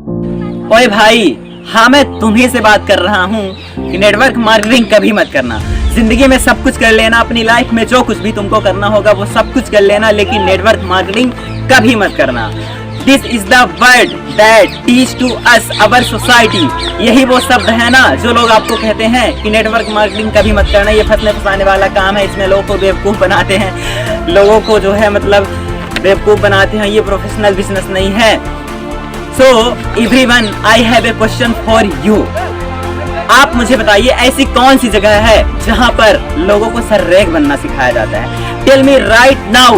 ओए भाई, हाँ मैं तुम्ही से बात कर रहा हूँ कि नेटवर्क मार्केटिंग कभी मत करना। जिंदगी में सब कुछ कर लेना, अपनी लाइफ में जो कुछ भी तुमको करना होगा वो सब कुछ कर लेना, लेकिन नेटवर्क मार्केटिंग कभी मत करना। This is the word that teach to us our society. यही वो शब्द है ना जो लोग आपको कहते हैं कि नेटवर्क मार्केटिंग कभी मत करना, ये फंसने फंसाने वाला काम है, इसमें लोगों को बेवकूफ़ बनाते हैं, लोगों को जो है मतलब बेवकूफ़ बनाते हैं, ये प्रोफेशनल बिजनेस नहीं है। So everyone, I have a question for you. आप मुझे बताइए ऐसी कौन सी जगह है जहां पर लोगों को सर्रेक बनना सिखाया जाता है? Tell me right now,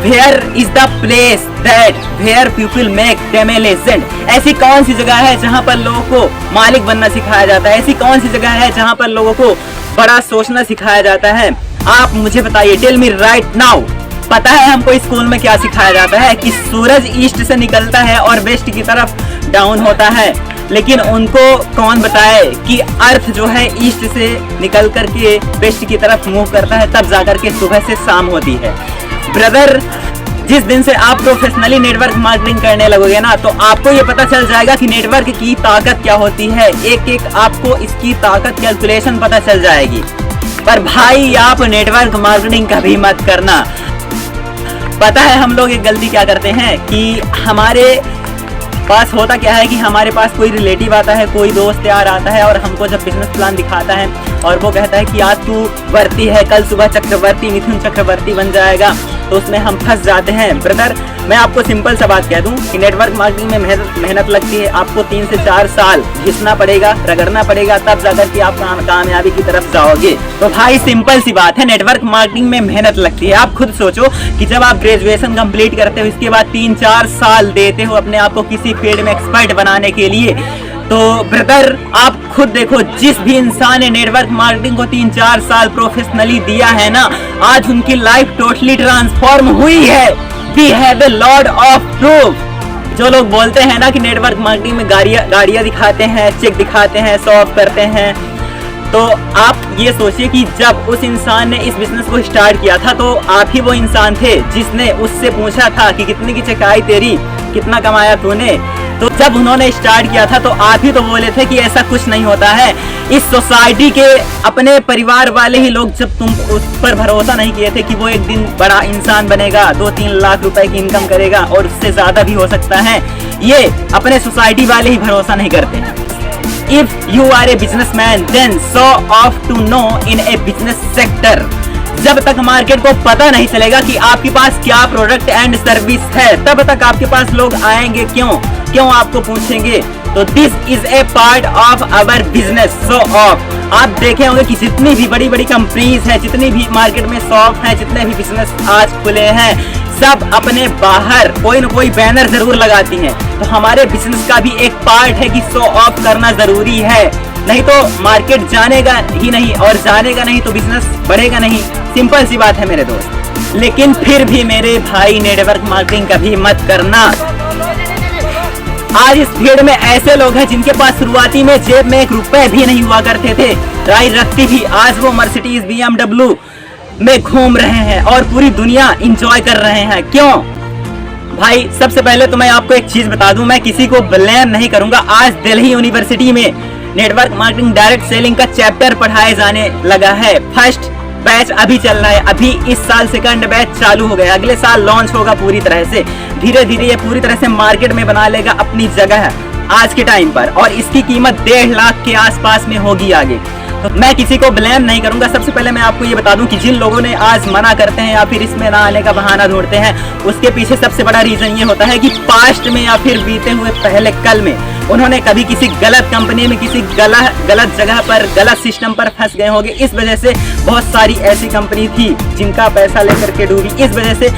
where is the place that where people make them a legend? ऐसी कौन सी जगह है जहां पर लोगों को मालिक बनना सिखाया जाता है? ऐसी कौन सी जगह है जहां पर लोगों को बड़ा सोचना सिखाया जाता है? आप मुझे बताइए, tell me right now. पता है हमको स्कूल में क्या सिखाया जाता है कि सूरज ईस्ट से निकलता है और वेस्ट की तरफ डाउन होता है, लेकिन उनको कौन बताए कि अर्थ जो है ईस्ट से निकल करके वेस्ट की तरफ मूव करता है, तब जाकर के सुबह से शाम होती है। ब्रदर, जिस दिन से आप प्रोफेशनली नेटवर्क मार्केटिंग करने लगोगे ना, तो आपको ये पता चल जाएगा कि नेटवर्क की ताकत क्या होती है। एक एक आपको इसकी ताकत कैलकुलेशन पता चल जाएगी। पर भाई, आप नेटवर्क मार्केटिंग कभी मत करना। पता है हम लोग एक गलती क्या करते हैं कि हमारे पास होता क्या है कि हमारे पास कोई रिलेटिव आता है, कोई दोस्त यार आता है और हमको जब बिजनेस प्लान दिखाता है और वो कहता है कि आज तू वर्ती है, कल सुबह चक्रवर्ती मिथुन चक्रवर्ती बन जाएगा, तो उसमें हम फंस जाते हैं। ब्रदर, मैं आपको सिंपल सा बात कह दूं कि नेटवर्क मार्केटिंग में मेहनत लगती है। आपको 3 से 4 साल घिसना पड़ेगा, रगड़ना पड़ेगा, तब जाकर के आप कामयाबी की तरफ जाओगे। तो भाई सिंपल सी बात है, नेटवर्क मार्केटिंग में मेहनत लगती है। आप खुद सोचो कि जब आप ग्रेजुएशन कंप्लीट करते हो, इसके बाद 3-4 साल देते हो अपने आप को किसी फील्ड में एक्सपर्ट बनाने के लिए, तो ब्रदर आप खुद देखो, जिस भी इंसान ने नेटवर्क मार्केटिंग को 3-4 साल प्रोफेशनली दिया है ना, आज उनकी लाइफ टोटली ट्रांसफॉर्म हुई है। We have a lot of proof. जो लोग बोलते हैं ना कि नेटवर्क मार्केटिंग में गाड़ियाँ दिखाते हैं, चेक दिखाते हैं, शो ऑफ करते हैं, तो आप ये सोचिए कि जब उस इंसान ने इस बिजनेस को स्टार्ट किया था तो आप ही वो इंसान थे जिसने उससे पूछा था कि कितने की चेक आई तेरी, कितना कमाया तूने। तो जब उन्होंने स्टार्ट किया था तो आप ही तो बोले थे कि ऐसा कुछ नहीं होता है। इस सोसाइटी के अपने परिवार वाले ही लोग जब तुम उस पर भरोसा नहीं किए थे कि वो एक दिन बड़ा इंसान बनेगा, 2-3 लाख रुपए की इनकम करेगा और उससे ज्यादा भी हो सकता है, ये अपने सोसाइटी वाले ही भरोसा नहीं करते। If you are a businessman, then show off to know in a business sector. जब तक मार्केट को पता नहीं चलेगा कि आपके पास क्या प्रोडक्ट एंड सर्विस है, तब तक आपके पास लोग आएंगे क्यों आपको पूछेंगे। तो this is a part of our business, show off. आप देखे होंगे कि जितनी भी बड़ी बड़ी कंपनीज हैं, जितनी भी मार्केट में शॉप हैं, जितने भी बिजनेस आज खुले हैं, सब अपने बाहर कोई न कोई बैनर जरूर लगाती हैं। तो हमारे बिजनेस का भी एक पार्ट है कि शो ऑफ करना जरूरी है, नहीं तो मार्केट जानेगा ही नहीं, और जानेगा नहीं तो बिजनेस बढ़ेगा नहीं। सिंपल सी बात है मेरे दोस्त। लेकिन फिर भी मेरे भाई, नेटवर्क मार्केटिंग कभी मत करना। आज इस फील्ड में ऐसे लोग हैं जिनके पास शुरुआती में जेब में 1 रुपए भी नहीं हुआ करते थे, राइड रखती थी, आज वो मर्सिडीज BMW में घूम रहे हैं और पूरी दुनिया इंजॉय कर रहे हैं। क्यों भाई? सबसे पहले तो मैं आपको एक चीज बता दूं, मैं किसी को ब्लेम नहीं करूंगा। आज दिल्ली यूनिवर्सिटी में नेटवर्क मार्केटिंग डायरेक्ट सेलिंग का चैप्टर पढ़ाए जाने लगा है। फर्स्ट बैच अभी चल रहा है, अभी इस साल सेकंड बैच चालू हो गया, अगले साल लॉन्च होगा पूरी तरह से। धीरे धीरे ये पूरी तरह से मार्केट में बना लेगा अपनी जगह आज के टाइम पर, और इसकी कीमत 1.5 लाख के आसपास में होगी आगे। तो मैं किसी को ब्लेम नहीं करूंगा। सबसे पहले मैं आपको ये बता दूं कि जिन लोगों ने आज मना करते हैं या फिर इसमें ना आने का बहाना ढूंढते हैं, उसके पीछे सबसे बड़ा रीजन ये होता है कि पास्ट में या फिर बीते हुए पहले कल में उन्होंने कभी किसी गलत कंपनी में, किसी गलत जगह पर, गलत सिस्टम पर फंस गए होंगे। इस वजह से बहुत सारी ऐसी कंपनी थी जिनका पैसा लेकर के डूबी। इस वजह से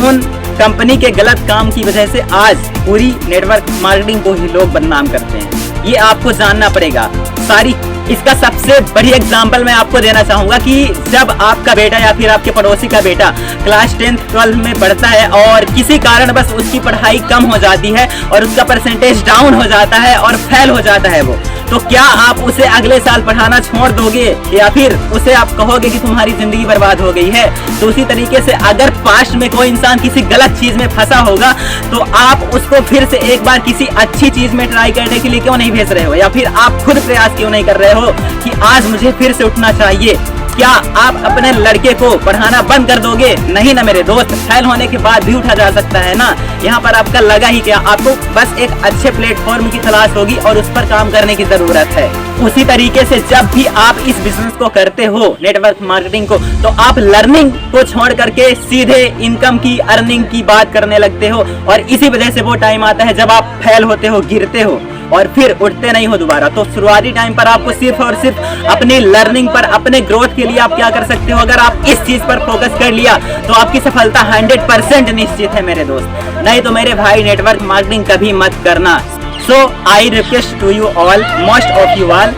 उन कंपनी के गलत काम की वजह से आज पूरी नेटवर्क मार्केटिंग को ही लोग बदनाम करते हैं। ये आपको जानना पड़ेगा सारी। इसका सबसे बड़ी एग्जांपल मैं आपको देना चाहूंगा कि जब आपका बेटा या फिर आपके पड़ोसी का बेटा क्लास 10th-12 में पढ़ता है और किसी कारण बस उसकी पढ़ाई कम हो जाती है और उसका परसेंटेज डाउन हो जाता है और फेल हो जाता है वो, तो क्या आप उसे अगले साल पढ़ाना छोड़ दोगे या फिर उसे आप कहोगे कि तुम्हारी जिंदगी बर्बाद हो गई है? तो उसी तरीके से अगर पास्ट में कोई इंसान किसी गलत चीज में फंसा होगा तो आप उसको फिर से एक बार किसी अच्छी चीज में ट्राई करने के लिए क्यों नहीं भेज रहे हो, या फिर आप खुद प्रयास क्यों नहीं कर रहे हो कि आज मुझे फिर से उठना चाहिए? क्या आप अपने लड़के को पढ़ाना बंद कर दोगे? नहीं ना मेरे दोस्त, फेल होने के बाद भी उठा जा सकता है ना। यहाँ पर आपका लगा ही क्या, आपको बस एक अच्छे प्लेटफॉर्म की तलाश होगी और उस पर काम करने की जरूरत है। उसी तरीके से जब भी आप इस बिजनेस को करते हो, नेटवर्क मार्केटिंग को, तो आप लर्निंग को छोड़ करके सीधे इनकम की, अर्निंग की बात करने लगते हो और इसी वजह से वो टाइम आता है जब आप फेल होते हो, गिरते हो और फिर उठते नहीं हो दोबारा। तो शुरुआती टाइम पर आपको सिर्फ और सिर्फ अपनी लर्निंग पर, अपने ग्रोथ के लिए आप क्या कर सकते हो, अगर आप इस चीज पर फोकस कर लिया तो आपकी सफलता 100% निश्चित है मेरे दोस्त। नहीं तो मेरे भाई नेटवर्क मार्केटिंग कभी मत करना। So I request to you all, most of you all,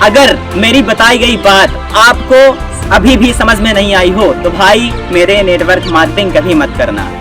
अगर मेरी बताई गई बात आपको अभी भी समझ में नहीं आई हो तो भाई मेरे नेटवर्क मार्केटिंग कभी मत करना।